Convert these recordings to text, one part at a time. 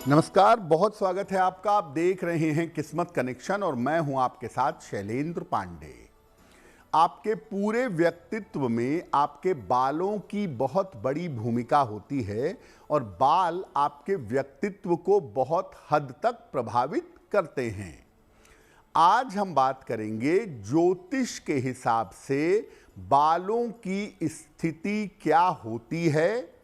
नमस्कार, बहुत स्वागत है आपका। आप देख रहे हैं किस्मत कनेक्शन और मैं हूं आपके साथ शैलेंद्र पांडे। आपके पूरे व्यक्तित्व में आपके बालों की बहुत बड़ी भूमिका होती है और बाल आपके व्यक्तित्व को बहुत हद तक प्रभावित करते हैं। आज हम बात करेंगे ज्योतिष के हिसाब से बालों की स्थिति क्या होती है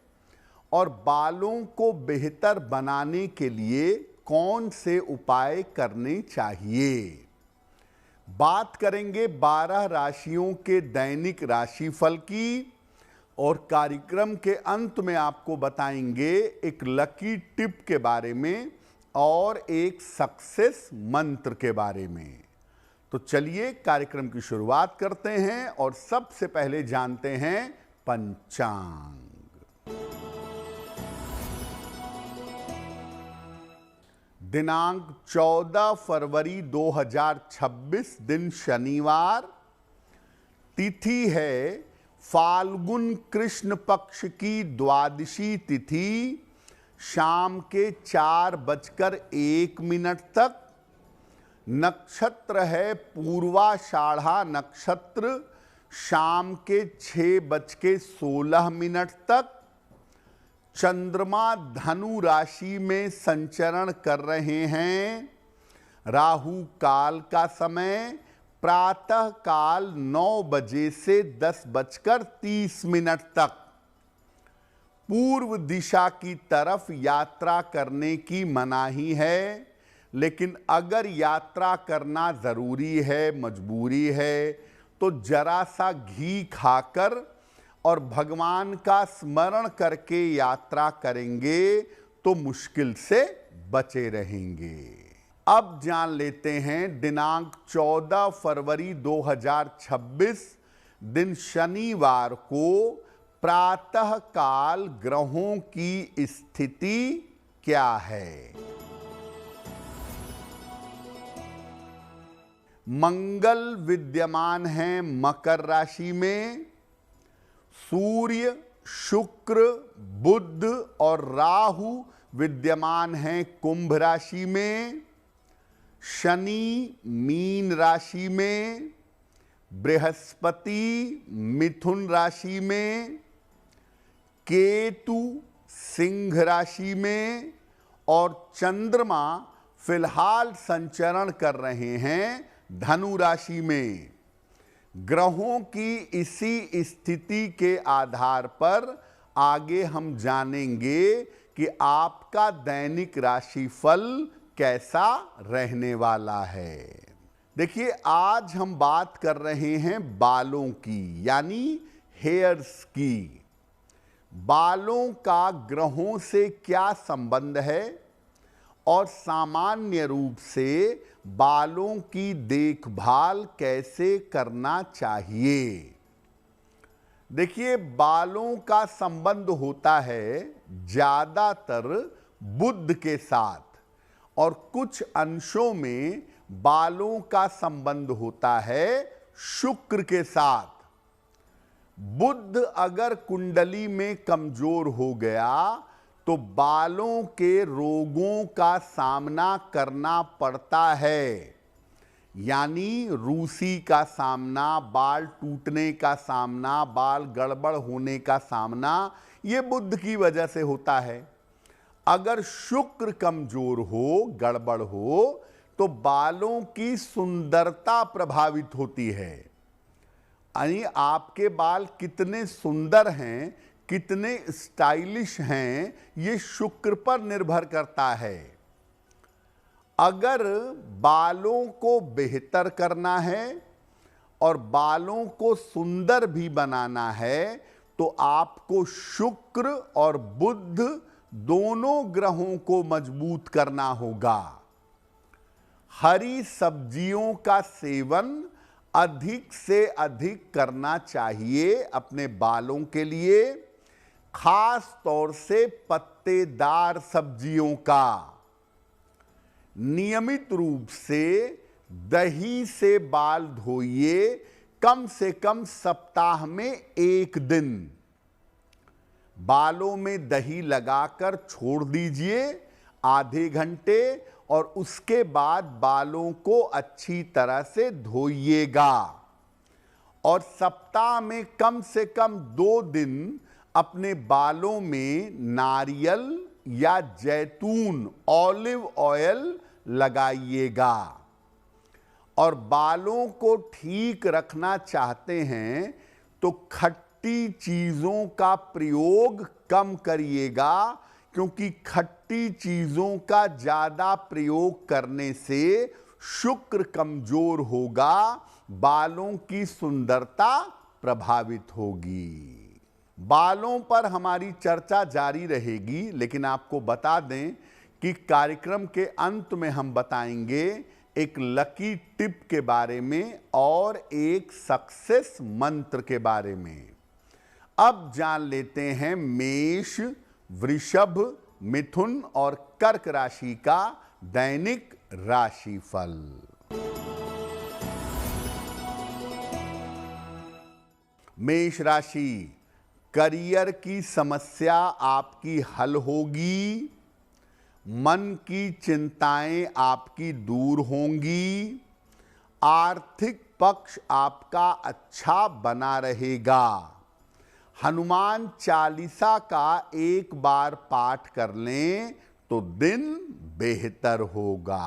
और बालों को बेहतर बनाने के लिए कौन से उपाय करने चाहिए। बात करेंगे 12 राशियों के दैनिक राशिफल की और कार्यक्रम के अंत में आपको बताएंगे एक लकी टिप के बारे में और एक सक्सेस मंत्र के बारे में। तो चलिए कार्यक्रम की शुरुआत करते हैं और सबसे पहले जानते हैं पंचांग। दिनांक 14 फरवरी 2026 दिन शनिवार, तिथि है फाल्गुन कृष्ण पक्ष की द्वादशी तिथि शाम के 4:01 तक। नक्षत्र है पूर्वाषाढ़ा नक्षत्र शाम के 6:16 तक। चंद्रमा धनु राशि में संचरण कर रहे हैं। राहु काल का समय प्रातः काल 9 बजे से 10:30 तक। पूर्व दिशा की तरफ यात्रा करने की मनाही है, लेकिन अगर यात्रा करना जरूरी है, मजबूरी है, तो जरा सा घी खाकर और भगवान का स्मरण करके यात्रा करेंगे तो मुश्किल से बचे रहेंगे। अब जान लेते हैं दिनांक 14 फरवरी 2026 दिन शनिवार को प्रातः काल ग्रहों की स्थिति क्या है। मंगल विद्यमान है मकर राशि में। सूर्य, शुक्र, बुध और राहु विद्यमान हैं कुंभ राशि में। शनि मीन राशि में, बृहस्पति मिथुन राशि में, केतु सिंह राशि में और चंद्रमा फिलहाल संचरण कर रहे हैं धनु राशि में। ग्रहों की इसी स्थिति के आधार पर आगे हम जानेंगे कि आपका दैनिक राशिफल कैसा रहने वाला है। देखिए, आज हम बात कर रहे हैं बालों की, यानी हेयर्स की। बालों का ग्रहों से क्या संबंध है और सामान्य रूप से बालों की देखभाल कैसे करना चाहिए। देखिए, बालों का संबंध होता है ज्यादातर बुध के साथ और कुछ अंशों में बालों का संबंध होता है शुक्र के साथ। बुध अगर कुंडली में कमजोर हो गया तो बालों के रोगों का सामना करना पड़ता है, यानी रूसी का सामना, बाल टूटने का सामना, बाल गड़बड़ होने का सामना, ये बुध की वजह से होता है। अगर शुक्र कमजोर हो, गड़बड़ हो, तो बालों की सुंदरता प्रभावित होती है। यानी आपके बाल कितने सुंदर हैं, कितने स्टाइलिश हैं, ये शुक्र पर निर्भर करता है। अगर बालों को बेहतर करना है और बालों को सुंदर भी बनाना है तो आपको शुक्र और बुध दोनों ग्रहों को मजबूत करना होगा। हरी सब्जियों का सेवन अधिक से अधिक करना चाहिए अपने बालों के लिए, खास तौर से पत्तेदार सब्जियों का। नियमित रूप से दही से बाल धोइए, कम से कम सप्ताह में 1 दिन। बालों में दही लगाकर छोड़ दीजिए, आधे घंटे, और उसके बाद बालों को अच्छी तरह से धोइएगा। और सप्ताह में कम से कम 2 दिन अपने बालों में नारियल या जैतून ऑलिव ऑयल लगाइएगा। और बालों को ठीक रखना चाहते हैं तो खट्टी चीजों का प्रयोग कम करिएगा, क्योंकि खट्टी चीजों का ज्यादा प्रयोग करने से शुक्र कमजोर होगा, बालों की सुंदरता प्रभावित होगी। बालों पर हमारी चर्चा जारी रहेगी, लेकिन आपको बता दें कि कार्यक्रम के अंत में हम बताएंगे एक लकी टिप के बारे में और एक सक्सेस मंत्र के बारे में। अब जान लेते हैं मेष, वृषभ, मिथुन और कर्क राशि का दैनिक राशिफल। मेष राशि, करियर की समस्या आपकी हल होगी। मन की चिंताएं आपकी दूर होंगी। आर्थिक पक्ष आपका अच्छा बना रहेगा। हनुमान चालीसा का एक बार पाठ कर लें तो दिन बेहतर होगा।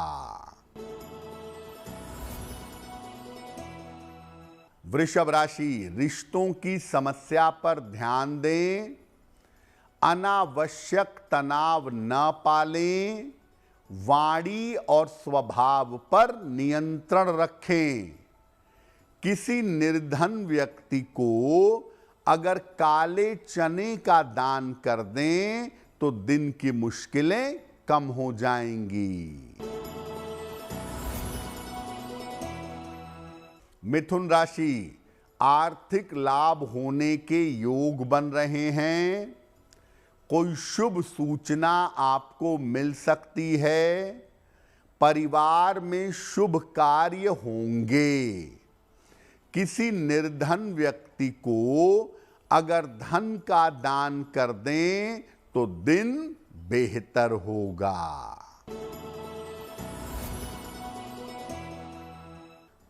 वृषभ राशि, रिश्तों की समस्या पर ध्यान दें। अनावश्यक तनाव न पालें। वाणी और स्वभाव पर नियंत्रण रखें। किसी निर्धन व्यक्ति को अगर काले चने का दान कर दें तो दिन की मुश्किलें कम हो जाएंगी। मिथुन राशि, आर्थिक लाभ होने के योग बन रहे हैं। कोई शुभ सूचना आपको मिल सकती है। परिवार में शुभ कार्य होंगे। किसी निर्धन व्यक्ति को अगर धन का दान कर दें तो दिन बेहतर होगा।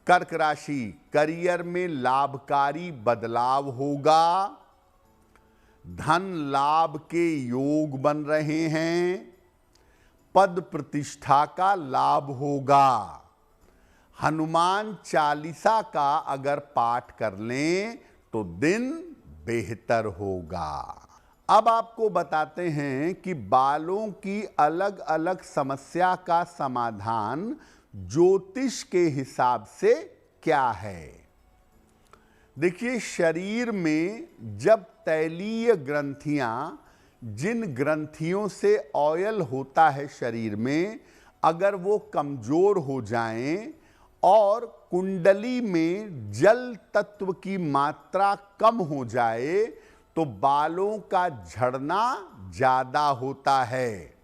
कर्क राशि, करियर में लाभकारी बदलाव होगा। धन लाभ के योग बन रहे हैं। पद प्रतिष्ठा का लाभ होगा। हनुमान चालीसा का अगर पाठ कर लें तो दिन बेहतर होगा। अब आपको बताते हैं कि बालों की अलग अलग समस्या का समाधान ज्योतिष के हिसाब से क्या है। देखिए, शरीर में जब तैलीय ग्रंथियां, जिन ग्रंथियों से ऑयल होता है शरीर में, अगर वो कमजोर हो जाएं और कुंडली में जल तत्व की मात्रा कम हो जाए तो बालों का झड़ना ज्यादा होता है।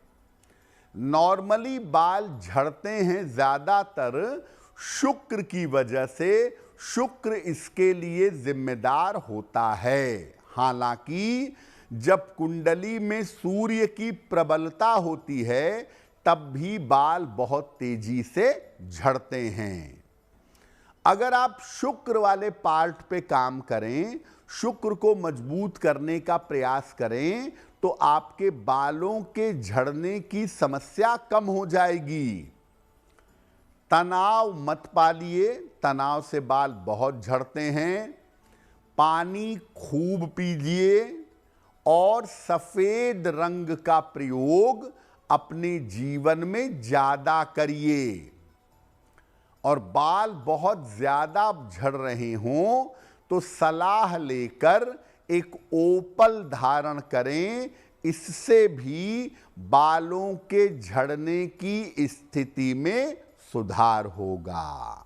नॉर्मली बाल झड़ते हैं ज्यादातर शुक्र की वजह से। शुक्र इसके लिए जिम्मेदार होता है। हालांकि जब कुंडली में सूर्य की प्रबलता होती है तब भी बाल बहुत तेजी से झड़ते हैं। अगर आप शुक्र वाले पार्ट पे काम करें, शुक्र को मजबूत करने का प्रयास करें तो आपके बालों के झड़ने की समस्या कम हो जाएगी। तनाव मत पालिए, तनाव से बाल बहुत झड़ते हैं। पानी खूब पीजिए और सफेद रंग का प्रयोग अपने जीवन में ज्यादा करिए। और बाल बहुत ज्यादा झड़ रहे हों तो सलाह लेकर एक ओपल धारण करें। इससे भी बालों के झड़ने की स्थिति में सुधार होगा।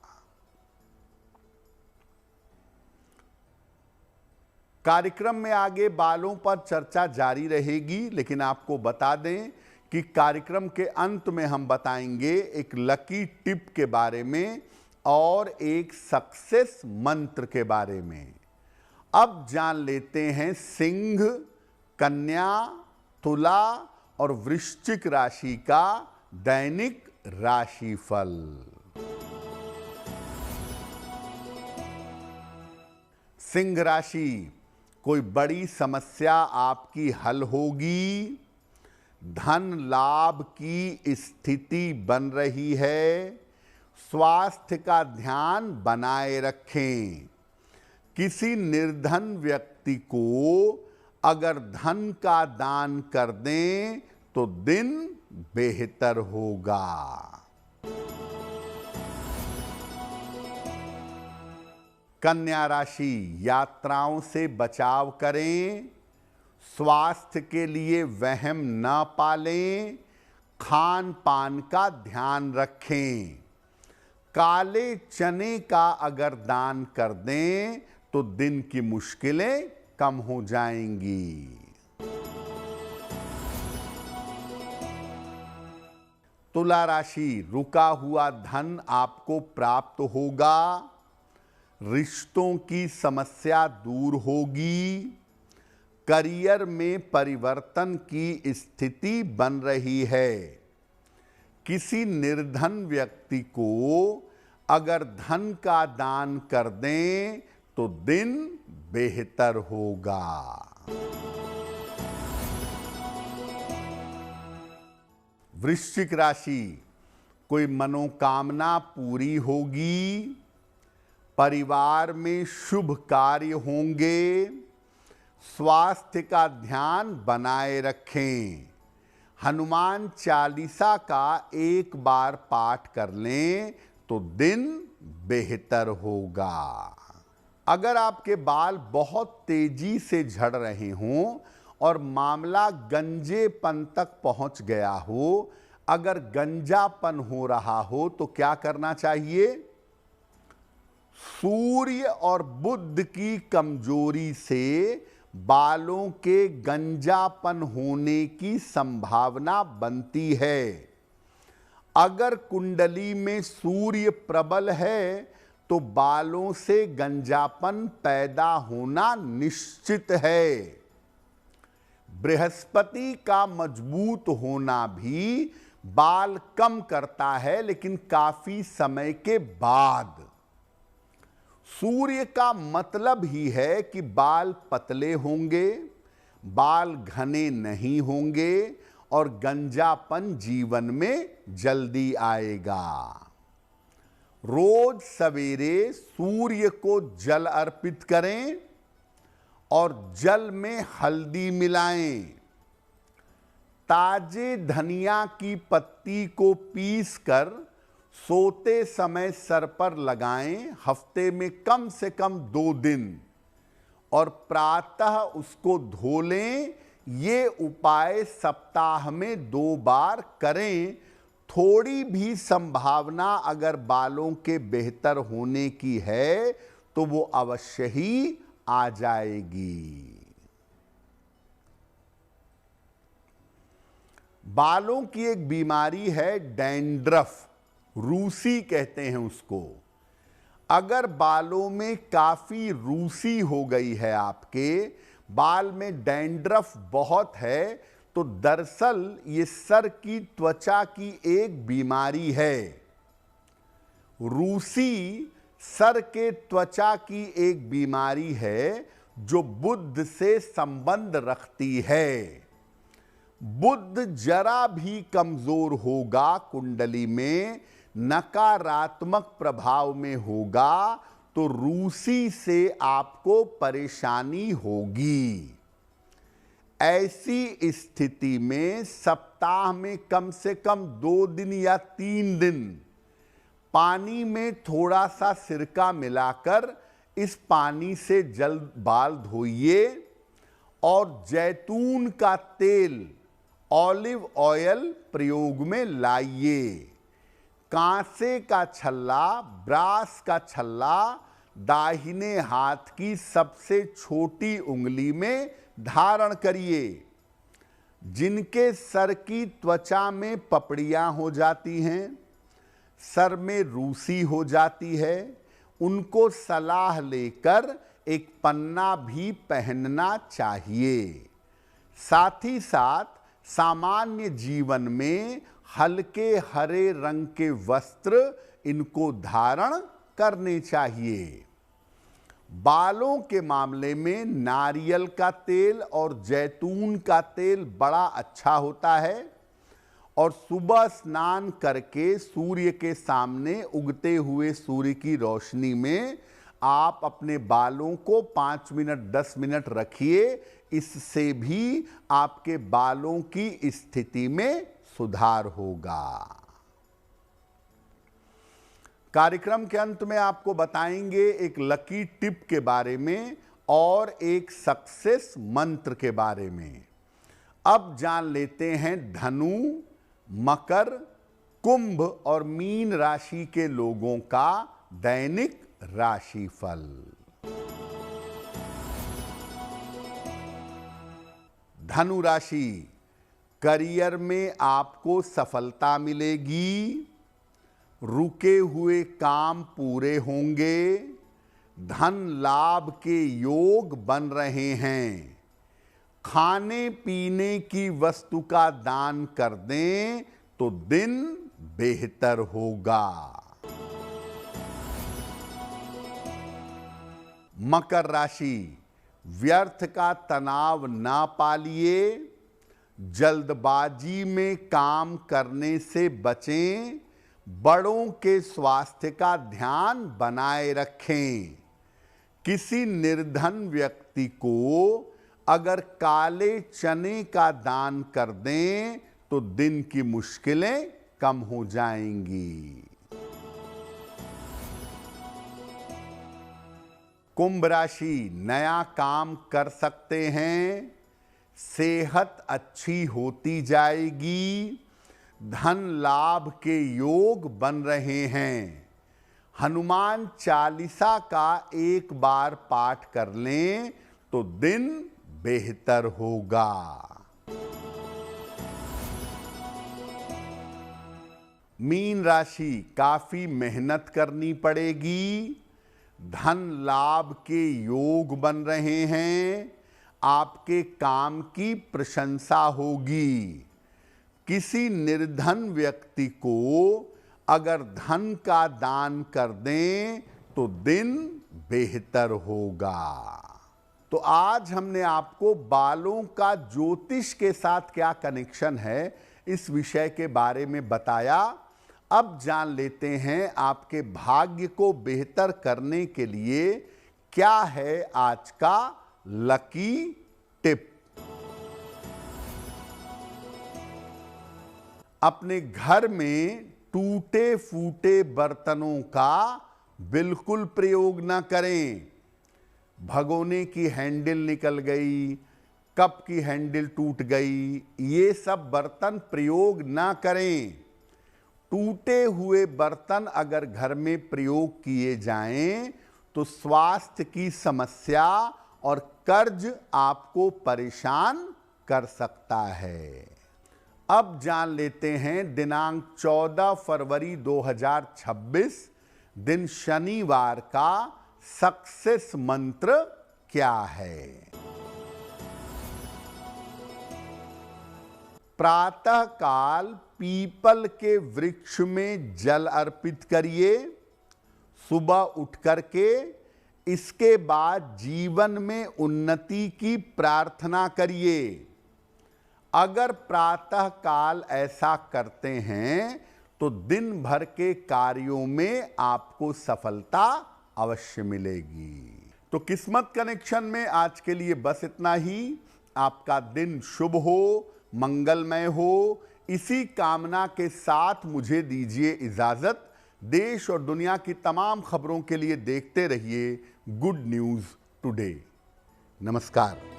कार्यक्रम में आगे बालों पर चर्चा जारी रहेगी, लेकिन आपको बता दें कि कार्यक्रम के अंत में हम बताएंगे एक लकी टिप के बारे में और एक सक्सेस मंत्र के बारे में। अब जान लेते हैं सिंह, कन्या, तुला और वृश्चिक राशि का दैनिक राशिफल। सिंह राशि, कोई बड़ी समस्या आपकी हल होगी। धन लाभ की स्थिति बन रही है। स्वास्थ्य का ध्यान बनाए रखें। किसी निर्धन व्यक्ति को अगर धन का दान कर दें तो दिन बेहतर होगा। कन्या राशि, यात्राओं से बचाव करें। स्वास्थ्य के लिए वहम न पालें। खान पान का ध्यान रखें। काले चने का अगर दान कर दें तो दिन की मुश्किलें कम हो जाएंगी। तुला राशि, रुका हुआ धन आपको प्राप्त होगा। रिश्तों की समस्या दूर होगी। करियर में परिवर्तन की स्थिति बन रही है। किसी निर्धन व्यक्ति को अगर धन का दान कर दें तो दिन बेहतर होगा। वृश्चिक राशि, कोई मनोकामना पूरी होगी। परिवार में शुभ कार्य होंगे। स्वास्थ्य का ध्यान बनाए रखें। हनुमान चालीसा का एक बार पाठ कर लें तो दिन बेहतर होगा। अगर आपके बाल बहुत तेजी से झड़ रहे हों और मामला गंजेपन तक पहुंच गया हो, अगर गंजापन हो रहा हो तो क्या करना चाहिए? सूर्य और बुध की कमजोरी से बालों के गंजापन होने की संभावना बनती है। अगर कुंडली में सूर्य प्रबल है तो बालों से गंजापन पैदा होना निश्चित है। बृहस्पति का मजबूत होना भी बाल कम करता है, लेकिन काफी समय के बाद। सूर्य का मतलब ही है कि बाल पतले होंगे, बाल घने नहीं होंगे और गंजापन जीवन में जल्दी आएगा। रोज सवेरे सूर्य को जल अर्पित करें और जल में हल्दी मिलाएं। ताजे धनिया की पत्ती को पीसकर सोते समय सर पर लगाएं, हफ्ते में कम से कम 2 दिन, और प्रातः उसको धो लें। ये उपाय सप्ताह में 2 बार करें। थोड़ी भी संभावना अगर बालों के बेहतर होने की है तो वो अवश्य ही आ जाएगी। बालों की एक बीमारी है डैंड्रफ, रूसी कहते हैं उसको। अगर बालों में काफी रूसी हो गई है, आपके बाल में डैंड्रफ बहुत है, तो दरअसल ये सर की त्वचा की एक बीमारी है। रूसी सर के त्वचा की एक बीमारी है जो बुध से संबंध रखती है। बुध जरा भी कमजोर होगा, कुंडली में नकारात्मक प्रभाव में होगा, तो रूसी से आपको परेशानी होगी। ऐसी स्थिति में सप्ताह में कम से कम 2 दिन या 3 दिन पानी में थोड़ा सा सिरका मिलाकर इस पानी से बाल धोइए और जैतून का तेल, ऑलिव ऑयल प्रयोग में लाइए। कांसे का छल्ला, ब्रास का छल्ला दाहिने हाथ की सबसे छोटी उंगली में धारण करिए। जिनके सर की त्वचा में पपड़ियां हो जाती हैं, सर में रूसी हो जाती है, उनको सलाह लेकर एक पन्ना भी पहनना चाहिए। साथ ही साथ सामान्य जीवन में हल्के हरे रंग के वस्त्र इनको धारण करने चाहिए। बालों के मामले में नारियल का तेल और जैतून का तेल बड़ा अच्छा होता है और सुबह स्नान करके सूर्य के सामने उगते हुए सूर्य की रोशनी में आप अपने बालों को 5 मिनट 10 मिनट रखिए। इससे भी आपके बालों की स्थिति में सुधार होगा। कार्यक्रम के अंत में आपको बताएंगे एक लकी टिप के बारे में और एक सक्सेस मंत्र के बारे में। अब जान लेते हैं धनु, मकर, कुंभ और मीन राशि के लोगों का दैनिक राशिफल। धनु राशि, करियर में आपको सफलता मिलेगी, रुके हुए काम पूरे होंगे, धन लाभ के योग बन रहे हैं। खाने पीने की वस्तु का दान कर दें तो दिन बेहतर होगा। मकर राशि, व्यर्थ का तनाव ना पालिए, जल्दबाजी में काम करने से बचें, बड़ों के स्वास्थ्य का ध्यान बनाए रखें। किसी निर्धन व्यक्ति को अगर काले चने का दान कर दें तो दिन की मुश्किलें कम हो जाएंगी। कुंभ राशि, नया काम कर सकते हैं, सेहत अच्छी होती जाएगी, धन लाभ के योग बन रहे हैं। हनुमान चालीसा का एक बार पाठ कर लें तो दिन बेहतर होगा। मीन राशि, काफी मेहनत करनी पड़ेगी, धन लाभ के योग बन रहे हैं, आपके काम की प्रशंसा होगी। किसी निर्धन व्यक्ति को अगर धन का दान कर दें तो दिन बेहतर होगा। तो आज हमने आपको बालों का ज्योतिष के साथ क्या कनेक्शन है इस विषय के बारे में बताया। अब जान लेते हैं आपके भाग्य को बेहतर करने के लिए क्या है आज का लकी टिप। अपने घर में टूटे फूटे बर्तनों का बिल्कुल प्रयोग ना करें। भगोने की हैंडल निकल गई, कप की हैंडल टूट गई, ये सब बर्तन प्रयोग ना करें। टूटे हुए बर्तन अगर घर में प्रयोग किए जाएं तो स्वास्थ्य की समस्या और कर्ज आपको परेशान कर सकता है। अब जान लेते हैं दिनांक 14 फरवरी 2026 दिन शनिवार का सक्सेस मंत्र क्या है। प्रातः काल पीपल के वृक्ष में जल अर्पित करिए। सुबह उठ करके इसके बाद जीवन में उन्नति की प्रार्थना करिए। अगर प्रातः काल ऐसा करते हैं तो दिन भर के कार्यों में आपको सफलता अवश्य मिलेगी। तो किस्मत कनेक्शन में आज के लिए बस इतना ही। आपका दिन शुभ हो, मंगलमय हो, इसी कामना के साथ मुझे दीजिए इजाजत। देश और दुनिया की तमाम खबरों के लिए देखते रहिए गुड न्यूज़ टुडे। नमस्कार।